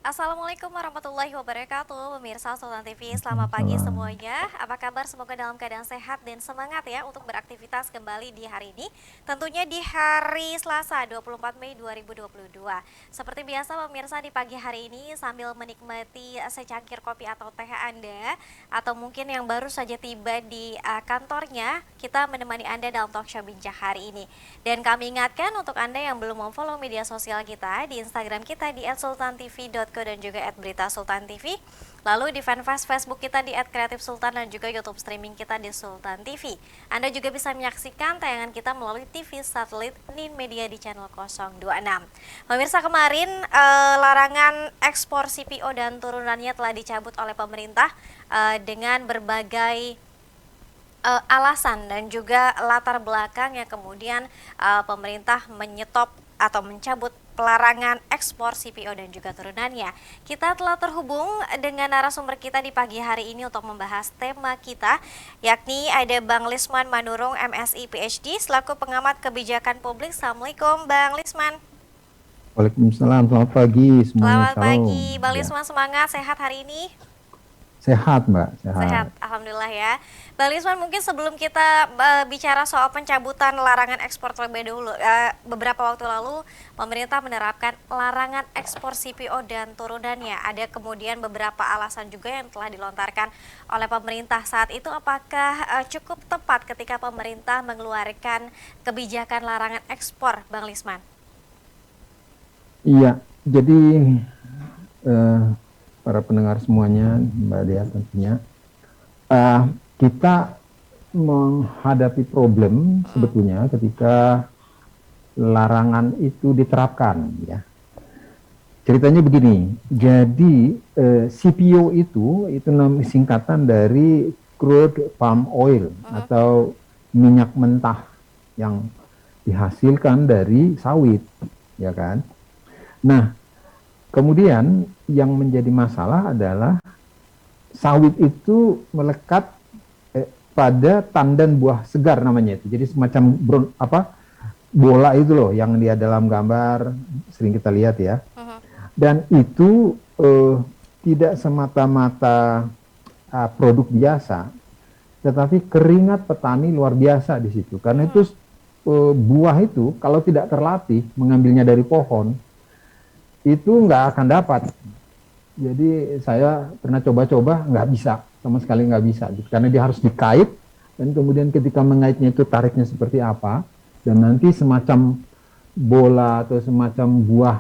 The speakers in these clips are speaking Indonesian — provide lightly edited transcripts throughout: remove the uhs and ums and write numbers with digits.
Assalamualaikum warahmatullahi wabarakatuh, pemirsa Sultan TV. Selamat pagi Salam. semuanya. Apa kabar? Semoga dalam keadaan sehat dan semangat ya untuk beraktivitas kembali di hari ini. Tentunya di hari Selasa 24 Mei 2022. Seperti biasa pemirsa di pagi hari ini sambil menikmati secangkir kopi atau teh Anda, atau mungkin yang baru saja tiba di kantornya, kita menemani Anda dalam talk show bincang hari ini. Dan kami ingatkan untuk Anda yang belum memfollow media sosial kita di Instagram kita di @sultantv.co dan juga @beritasultantv. Lalu di fanpage Facebook kita di @kreatifsultan dan juga YouTube streaming kita di Sultan TV. Anda juga bisa menyaksikan tayangan kita melalui TV satelit Nin Media di channel 026. Pemirsa, kemarin larangan ekspor CPO dan turunannya telah dicabut oleh pemerintah dengan berbagai alasan dan juga latar belakang yang kemudian pemerintah menyetop atau mencabut pelarangan ekspor CPO dan juga turunannya. Kita telah terhubung dengan narasumber kita di pagi hari ini untuk membahas tema kita, yakni ada Bang Lisman Manurung, MSI PhD, selaku pengamat kebijakan publik. Assalamualaikum Bang Lisman. Waalaikumsalam, selamat pagi semuanya, Selamat shalom. pagi Bang Ya, Lisman, semangat, sehat hari ini? sehat Mbak, Sehat, sehat. alhamdulillah ya. Bang Lisman, mungkin sebelum kita bicara soal pencabutan larangan ekspor terlebih dahulu, beberapa waktu lalu pemerintah menerapkan larangan ekspor CPO dan turunannya. Ada kemudian beberapa alasan juga yang telah dilontarkan oleh pemerintah saat itu. Apakah cukup tepat ketika pemerintah mengeluarkan kebijakan larangan ekspor, Bang Lisman? Iya, jadi eh, para pendengar semuanya, Mbak Dea tentunya, eh, kita menghadapi problem sebetulnya ketika larangan itu diterapkan, ya. Ceritanya begini, jadi CPO itu singkatan dari crude palm oil atau minyak mentah yang dihasilkan dari sawit, ya kan? Nah, kemudian yang menjadi masalah adalah sawit itu melekat pada tandan buah segar namanya itu. Jadi semacam bola itu loh yang dia dalam gambar sering kita lihat ya. Dan itu tidak semata-mata produk biasa, tetapi keringat petani luar biasa di situ. Karena itu buah itu kalau tidak terlatih mengambilnya dari pohon itu nggak akan dapat. Jadi saya pernah coba-coba nggak bisa, sama sekali nggak bisa, karena dia harus dikait dan kemudian ketika mengaitnya itu tariknya seperti apa dan nanti semacam bola atau semacam buah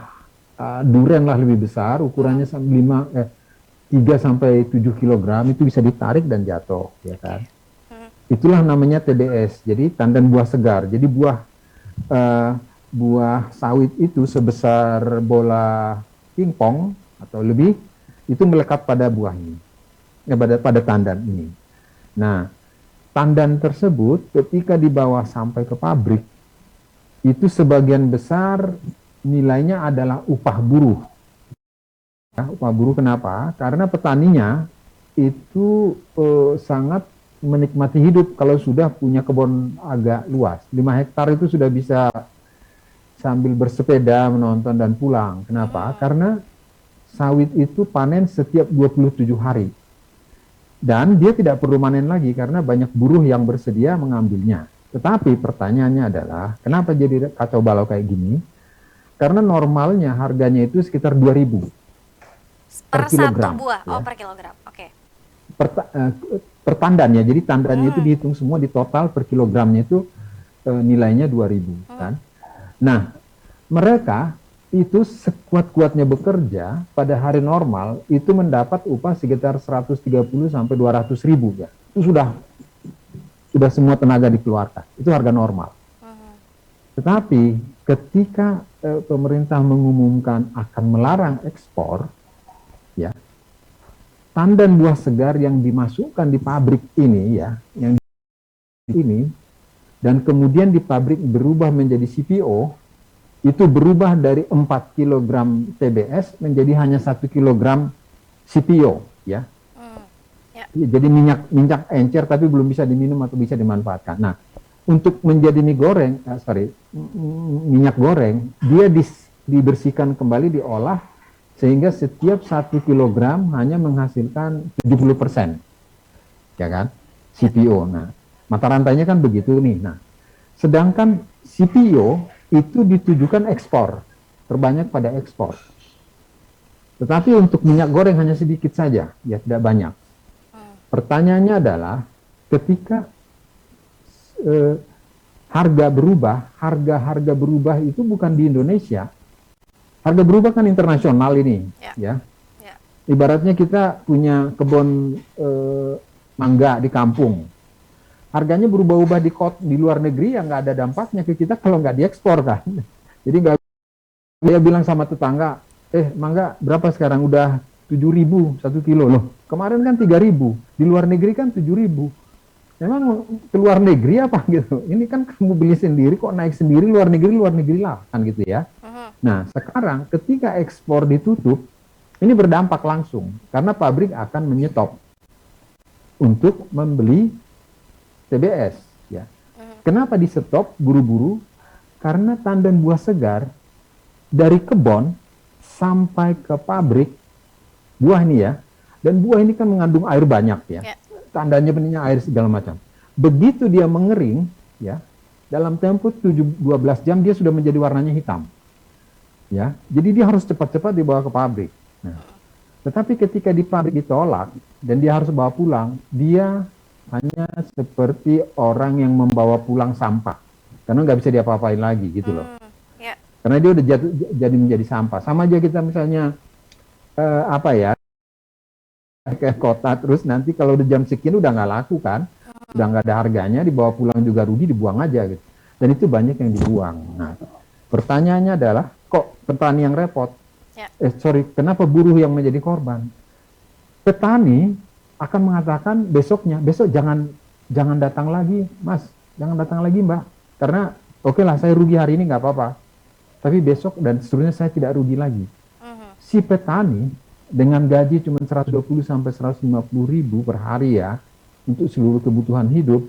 durian lah lebih besar, ukurannya 3 sampai 7 kilogram itu bisa ditarik dan jatuh, ya kan? Itulah namanya TBS. Jadi tandan buah segar. Jadi buah sawit itu sebesar bola pingpong atau lebih itu melekat pada buah ini, pada tandan ini. Nah, tandan tersebut ketika dibawa sampai ke pabrik itu sebagian besar nilainya adalah upah buruh. Ya, upah buruh kenapa? Karena petaninya itu sangat menikmati hidup kalau sudah punya kebun agak luas. 5 hektar itu sudah bisa sambil bersepeda, menonton dan pulang. Kenapa? Karena sawit itu panen setiap 27 hari. Dan dia tidak perlu panen lagi karena banyak buruh yang bersedia mengambilnya. Tetapi pertanyaannya adalah, kenapa jadi kacau balau kayak gini? Karena normalnya harganya itu sekitar 2.000 Per per satu kilogram. buah, oh Ya. per kilogram, oke. Per tandan ya, jadi tandannya itu dihitung semua di total per kilogramnya itu nilainya 2.000 kan. Nah, mereka itu sekuat-kuatnya bekerja pada hari normal itu mendapat upah sekitar 130 sampai 200 ribu ya. Itu sudah semua tenaga dikeluarkan. Itu harga normal. Tetapi ketika pemerintah mengumumkan akan melarang ekspor, ya, tandan buah segar yang dimasukkan di pabrik ini ya, yang ini dan kemudian di pabrik berubah menjadi CPO, itu berubah dari 4 kilogram TBS menjadi hanya 1 kilogram CPO, ya. Ya. Jadi minyak encer tapi belum bisa diminum atau bisa dimanfaatkan. Nah, untuk menjadi minyak goreng, dia dibersihkan kembali, diolah sehingga setiap 1 kilogram hanya menghasilkan 70%, ya kan? CPO. Nah, mata rantainya kan begitu nih. Nah, sedangkan CPO itu ditujukan ekspor, terbanyak pada ekspor. Tetapi untuk minyak goreng hanya sedikit saja, ya tidak banyak. Pertanyaannya adalah ketika harga berubah itu bukan di Indonesia. Harga berubah kan internasional ini, ya. Ibaratnya kita punya kebun mangga di kampung. Harganya berubah-ubah di luar negeri yang nggak ada dampaknya ke kita kalau nggak diekspor kan. Jadi nggak dia bilang sama tetangga, mangga berapa sekarang? Udah 7.000 1 kilo loh. Kemarin kan 3.000, di luar negeri kan 7.000. Memang keluar negeri apa gitu? Ini kan kamu beli sendiri kok naik sendiri, luar negeri lah kan gitu ya. Nah sekarang ketika ekspor ditutup, ini berdampak langsung karena pabrik akan menyetop untuk membeli TBS ya. Kenapa di stop buru-buru? Karena tandan buah segar dari kebun sampai ke pabrik buah ini ya, dan buah ini kan mengandung air banyak ya. Tandanya pentingnya air segala macam. Begitu dia mengering ya, dalam tempo 12 jam dia sudah menjadi warnanya hitam. Ya, jadi dia harus cepat-cepat dibawa ke pabrik. Nah, tetapi ketika di pabrik ditolak dan dia harus bawa pulang, dia hanya seperti orang yang membawa pulang sampah, karena nggak bisa diapa-apain lagi gitu loh. Karena dia udah jadi menjadi sampah. Sama aja kita misalnya ke kota terus nanti kalau udah jam sekian udah nggak laku kan, udah nggak ada harganya, dibawa pulang juga rugi, dibuang aja gitu. Dan itu banyak yang dibuang. Nah, pertanyaannya adalah kok petani yang repot? Kenapa buruh yang menjadi korban? Petani akan mengatakan besok jangan datang lagi, Mas, jangan datang lagi, Mbak, karena oke lah saya rugi hari ini nggak apa-apa, tapi besok dan seterusnya saya tidak rugi lagi. Si petani dengan gaji cuma 120 sampai 150 ribu per hari ya, untuk seluruh kebutuhan hidup,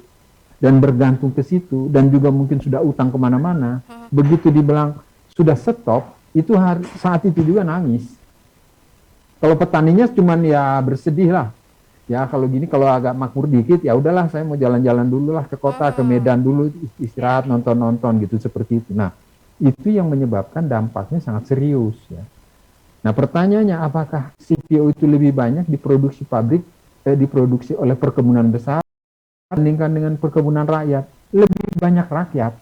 dan bergantung ke situ, dan juga mungkin sudah utang kemana-mana, begitu dibilang sudah stop, itu saat itu juga nangis. Kalau petaninya cuman ya bersedih lah, ya kalau gini, kalau agak makmur dikit, ya udahlah saya mau jalan-jalan dulu lah ke kota, ke Medan dulu, istirahat, nonton-nonton gitu, seperti itu. Nah, itu yang menyebabkan dampaknya sangat serius ya. Nah pertanyaannya, apakah CPO itu lebih banyak diproduksi diproduksi oleh perkebunan besar dibandingkan dengan perkebunan rakyat? Lebih banyak rakyat.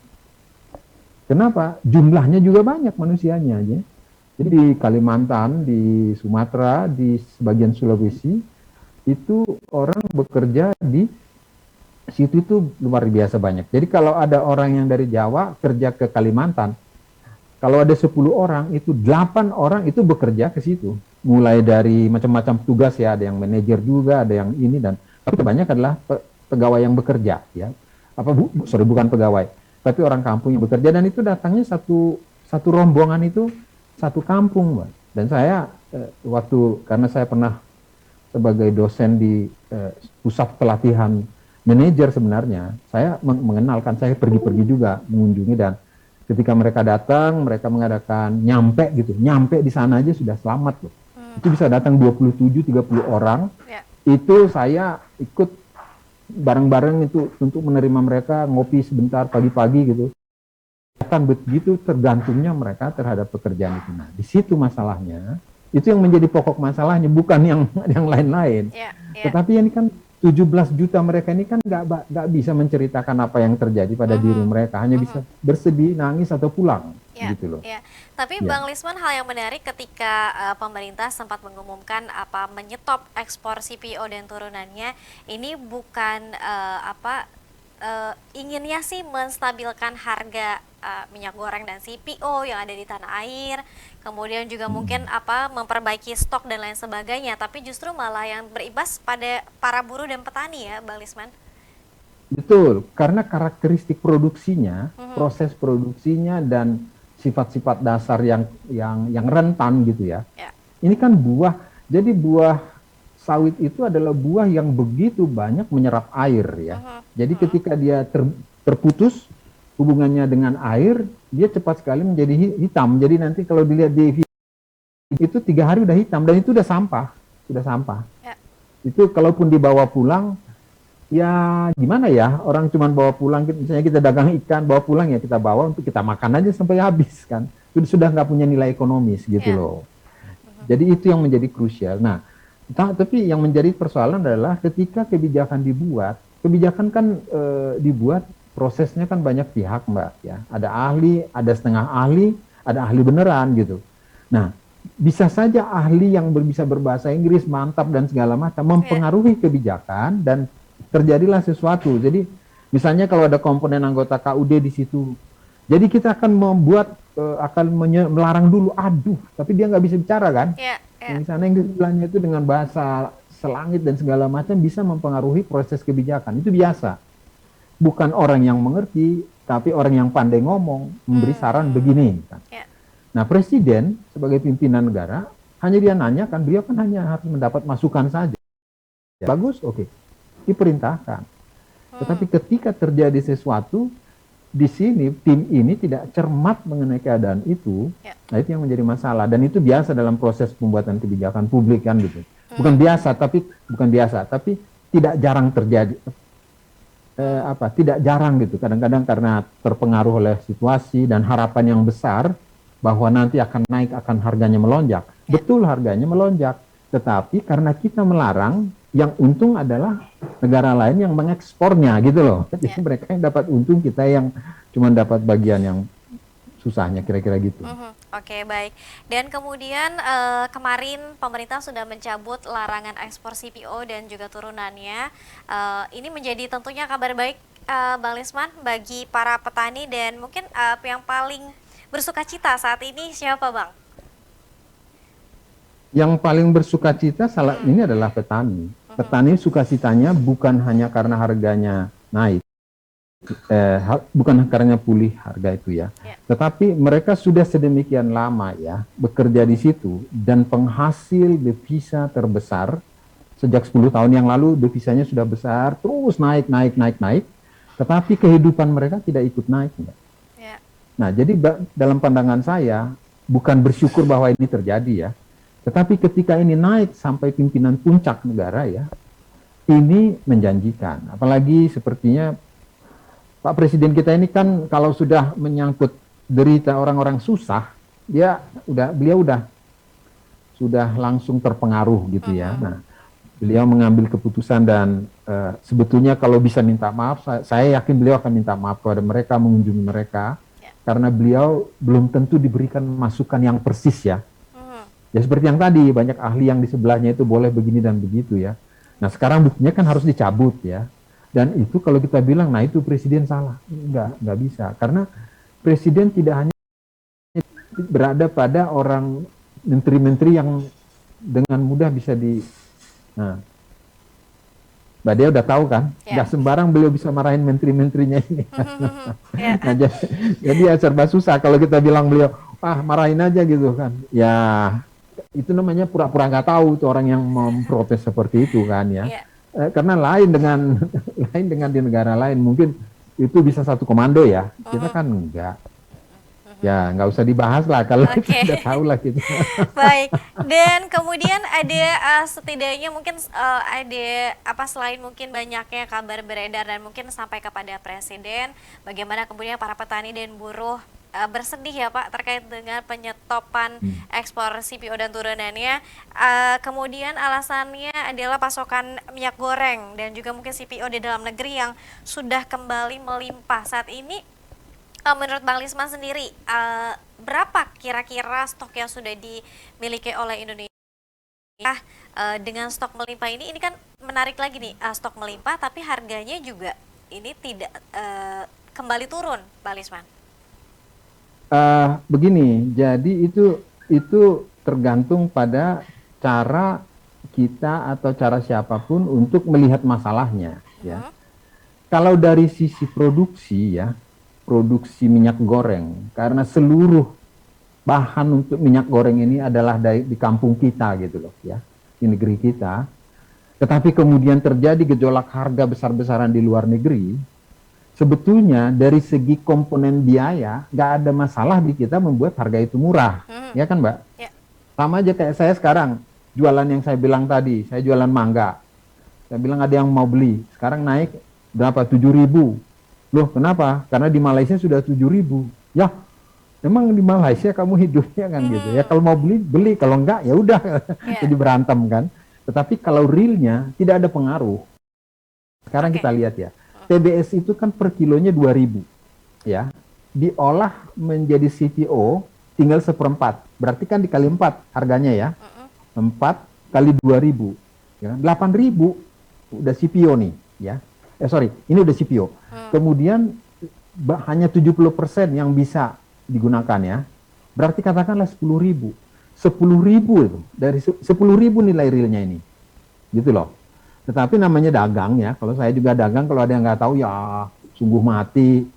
Kenapa? Jumlahnya juga banyak manusianya aja. Jadi di Kalimantan, di Sumatera, di sebagian Sulawesi, itu orang bekerja di situ itu luar biasa banyak. Jadi kalau ada orang yang dari Jawa kerja ke Kalimantan, kalau ada 10 orang, itu 8 orang itu bekerja ke situ. Mulai dari macam-macam tugas ya, ada yang manajer juga, ada yang ini, dan tapi banyak adalah pegawai yang bekerja ya. Bukan pegawai, tapi orang kampung yang bekerja, dan itu datangnya satu rombongan itu satu kampung, Mbak. Dan saya karena saya pernah sebagai dosen di pusat pelatihan manajer sebenarnya, saya mengenalkan, saya pergi-pergi juga mengunjungi, dan ketika mereka datang, mereka mengadakan nyampe di sana aja sudah selamat loh. Itu bisa datang 27-30 orang. Itu saya ikut bareng-bareng itu untuk menerima mereka, ngopi sebentar pagi-pagi gitu. Akan begitu tergantungnya mereka terhadap pekerjaan itu. Nah, di situ masalahnya. Itu yang menjadi pokok masalahnya, bukan yang lain-lain. Tetapi ini kan 17 juta mereka ini kan nggak bisa menceritakan apa yang terjadi pada diri mereka, hanya bisa bersedih, nangis, atau pulang, gitu loh. Tapi Bang Lisman, hal yang menarik ketika pemerintah sempat mengumumkan menyetop ekspor CPO dan turunannya, ini bukan inginnya sih menstabilkan harga minyak goreng dan CPO yang ada di tanah air, kemudian juga mungkin memperbaiki stok dan lain sebagainya, tapi justru malah yang berimbas pada para buruh dan petani ya, Bang Lisman. Betul, karena karakteristik produksinya, proses produksinya, dan sifat-sifat dasar yang rentan gitu ya. Ini kan buah, jadi buah sawit itu adalah buah yang begitu banyak menyerap air ya. Jadi ketika dia terputus hubungannya dengan air, dia cepat sekali menjadi hitam. Jadi nanti kalau dilihat di itu 3 hari udah hitam dan itu udah sampah, sudah sampah. Ya. Itu kalaupun dibawa pulang, ya gimana ya, orang cuma bawa pulang, misalnya kita dagang ikan, bawa pulang ya kita bawa untuk kita makan aja sampai habis kan. Itu sudah nggak punya nilai ekonomis gitu Ya. loh. Jadi itu yang menjadi krusial. Nah, tapi yang menjadi persoalan adalah ketika kebijakan dibuat, kebijakan kan dibuat prosesnya kan banyak pihak Mbak ya. Ada ahli, ada setengah ahli, ada ahli beneran gitu. Nah, bisa saja ahli yang bisa berbahasa Inggris mantap dan segala macam mempengaruhi kebijakan dan terjadilah sesuatu. Jadi misalnya kalau ada komponen anggota KUD di situ, jadi kita akan membuat melarang dulu, aduh, tapi dia nggak bisa bicara kan? Ya. Ya. Misalnya yang di sebelahnya itu dengan bahasa selangit dan segala macam bisa mempengaruhi proses kebijakan. Itu biasa. Bukan orang yang mengerti, tapi orang yang pandai ngomong, memberi saran begini. Kan. Ya. Nah, presiden sebagai pimpinan negara, hanya dia nanya kan, beliau kan hanya harus mendapat masukan saja. Bagus, oke, diperintahkan. Tetapi ketika terjadi sesuatu, di sini tim ini tidak cermat mengenai keadaan itu, nah itu yang menjadi masalah. Dan itu biasa dalam proses pembuatan kebijakan publik kan gitu. Bukan biasa, tapi tidak jarang terjadi. Tidak jarang gitu. Kadang-kadang karena terpengaruh oleh situasi dan harapan yang besar bahwa nanti akan naik, akan harganya melonjak. Betul harganya melonjak, tetapi karena kita melarang, yang untung adalah negara lain yang mengekspornya gitu loh. Jadi mereka yang dapat untung, kita yang cuma dapat bagian yang susahnya, kira-kira gitu. Oke, baik. Dan kemudian kemarin pemerintah sudah mencabut larangan ekspor CPO dan juga turunannya. Ini menjadi tentunya kabar baik, Bang Lisman, bagi para petani dan mungkin yang paling bersukacita saat ini siapa, Bang? Yang paling bersukacita ini adalah petani. Petani sukacitanya bukan hanya karena harganya naik, bukan karena pulih harga itu ya, tetapi mereka sudah sedemikian lama ya bekerja di situ dan penghasil devisa terbesar sejak 10 tahun yang lalu, devisanya sudah besar, terus naik, tetapi kehidupan mereka tidak ikut naik. Nah, jadi dalam pandangan saya bukan bersyukur bahwa ini terjadi ya, tetapi ketika ini naik sampai pimpinan puncak negara ya, ini menjanjikan. Apalagi sepertinya Pak Presiden kita ini kan kalau sudah menyangkut derita orang-orang susah, beliau sudah langsung terpengaruh gitu ya. Nah, beliau mengambil keputusan dan sebetulnya kalau bisa minta maaf, saya yakin beliau akan minta maaf kepada mereka, mengunjungi mereka, karena beliau belum tentu diberikan masukan yang persis ya. Ya seperti yang tadi, banyak ahli yang di sebelahnya itu boleh begini dan begitu ya. Nah sekarang buktinya kan harus dicabut ya. Dan itu kalau kita bilang, nah itu presiden salah. Enggak bisa. Karena presiden tidak hanya berada pada orang menteri-menteri yang dengan mudah bisa Nah, Mbak Dea udah tahu kan, nggak sembarang beliau bisa marahin menteri-menterinya ini. Nah, jadi ya serba susah kalau kita bilang beliau, marahin aja gitu kan. Ya, itu namanya pura-pura nggak tahu tuh orang yang memprotes seperti itu kan ya. Karena lain dengan di negara lain mungkin itu bisa satu komando ya. Kita kan enggak. Ya nggak usah dibahas lah kalau kita udah tahu lah gitu. Baik. Dan kemudian ada setidaknya mungkin ada selain mungkin banyaknya kabar beredar dan mungkin sampai kepada presiden, bagaimana kemudian para petani dan buruh bersedih ya Pak terkait dengan penyetopan ekspor CPO dan turunannya. Kemudian alasannya adalah pasokan minyak goreng dan juga mungkin CPO di dalam negeri yang sudah kembali melimpah saat ini. Menurut Bang Lisman sendiri, berapa kira-kira stok yang sudah dimiliki oleh Indonesia dengan stok melimpah ini kan menarik lagi nih, stok melimpah tapi harganya juga ini tidak kembali turun, Bang Lisman. Begini, jadi itu tergantung pada cara kita atau cara siapapun untuk melihat masalahnya. Ya. Kalau dari sisi produksi ya, produksi minyak goreng, karena seluruh bahan untuk minyak goreng ini adalah di kampung kita gitu loh ya, di negeri kita. Tetapi kemudian terjadi gejolak harga besar-besaran di luar negeri, sebetulnya dari segi komponen biaya nggak ada masalah di kita membuat harga itu murah, ya kan Mbak? Ya. Sama aja kayak saya sekarang, jualan yang saya bilang tadi, saya jualan mangga. Saya bilang ada yang mau beli, sekarang naik berapa? 7.000. Loh kenapa? Karena di Malaysia sudah 7.000. Ya, emang di Malaysia kamu hidupnya kan gitu. Ya kalau mau beli, beli. Kalau enggak, ya udah. Ya, Jadi berantem kan. Tetapi kalau realnya tidak ada pengaruh. Sekarang oke. kita lihat ya, TBS itu kan per kilonya 2.000. Ya, diolah menjadi CPO tinggal seperempat. Berarti kan dikali 4 harganya ya. Mm-mm. 4 kali 2.000. Ya, 8.000 udah CPO nih. Ya. Sorry, ini udah CPO. Kemudian hanya 70% yang bisa digunakan ya. Berarti katakanlah 10.000. 10.000 itu. Dari 10.000 nilai realnya ini. Gitu loh. Tetapi namanya dagang ya. Kalau saya juga dagang, kalau ada yang nggak tahu ya sungguh mati.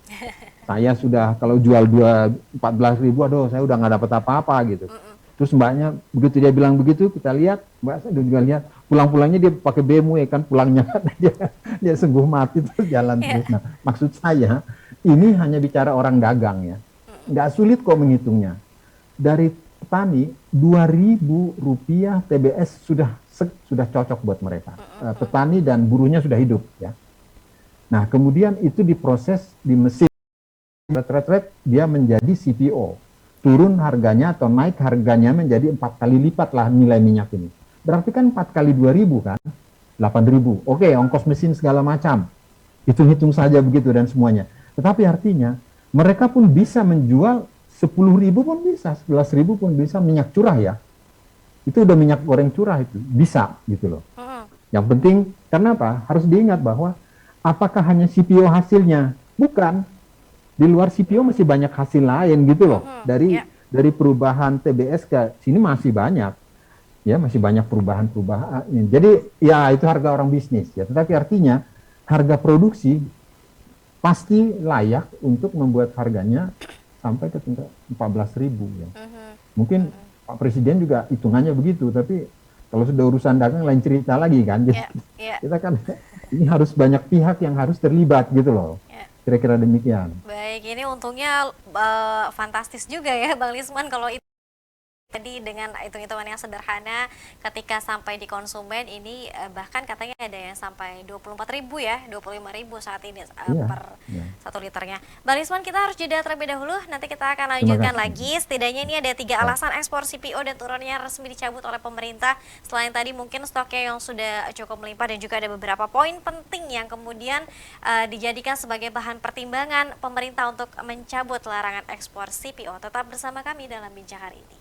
Saya sudah kalau jual 14.000, aduh saya udah nggak dapat apa-apa gitu. Terus mbaknya begitu dia bilang begitu, kita lihat, mbak saya juga lihat pulang-pulangnya dia pakai BMW kan pulangnya kan dia sungguh mati terus jalan Ya. terus. Nah, maksud saya ini hanya bicara orang dagang ya, nggak sulit kok menghitungnya. Dari petani Rp2.000 TBS sudah cocok buat mereka. Petani dan buruhnya sudah hidup ya. Nah kemudian itu diproses di mesin retret dia menjadi CPO, turun harganya atau naik harganya menjadi 4 kali lipat lah nilai minyak ini. Berarti kan 4 kali 2.000 kan, 8.000. Oke, ongkos mesin segala macam, hitung-hitung saja begitu dan semuanya. Tetapi artinya mereka pun bisa menjual 10.000 pun bisa, 11.000 pun bisa minyak curah ya. Itu udah minyak goreng curah itu, bisa gitu loh. Mm-mm. Yang penting, karena apa? Harus diingat bahwa apakah hanya CPO hasilnya? Bukan, di luar CPO masih banyak hasil lain gitu loh. Ya. Dari perubahan TBS ke sini masih banyak. Ya, masih banyak perubahan-perubahan. Jadi ya itu harga orang bisnis ya. Tetapi artinya harga produksi pasti layak untuk membuat harganya sampai ke tingkat 14.000 ya. Mungkin Pak Presiden juga hitungannya begitu, tapi kalau sudah urusan dagang lain cerita lagi kan. Jadi Ya. Ya. kita kan ini harus banyak pihak yang harus terlibat gitu loh. Ya. Kira-kira demikian. Baik, ini untungnya fantastis juga ya Bang Lisman kalau itu jadi dengan hitung-hitungan yang sederhana ketika sampai di konsumen ini bahkan katanya ada yang sampai 24.000 ya, 25.000 saat ini Iya, per iya. 1 liternya. Bang Lisman, kita harus jeda terlebih dahulu, nanti kita akan Terima lanjutkan kasih. lagi. Setidaknya ini ada 3 Ya. alasan ekspor CPO dan turunnya resmi dicabut oleh pemerintah. Selain tadi mungkin stoknya yang sudah cukup melimpah dan juga ada beberapa poin penting yang kemudian dijadikan sebagai bahan pertimbangan pemerintah untuk mencabut larangan ekspor CPO. Tetap bersama kami dalam bincang hari ini.